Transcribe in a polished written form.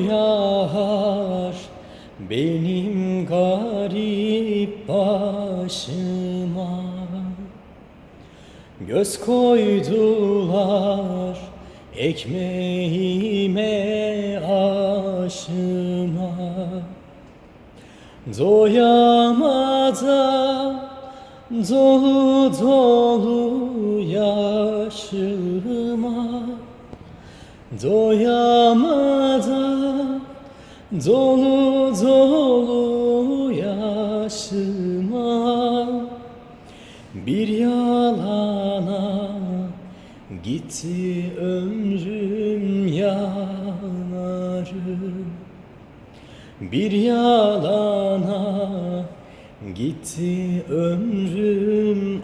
Yağar benim garip başıma, göz koydular ekmeğime aşıma. Doyamadan dolu dolu yaşıma, doyamadan dolu dolu yaşıma. Bir yalana gitti ömrüm yanarım, bir yalana gitti ömrüm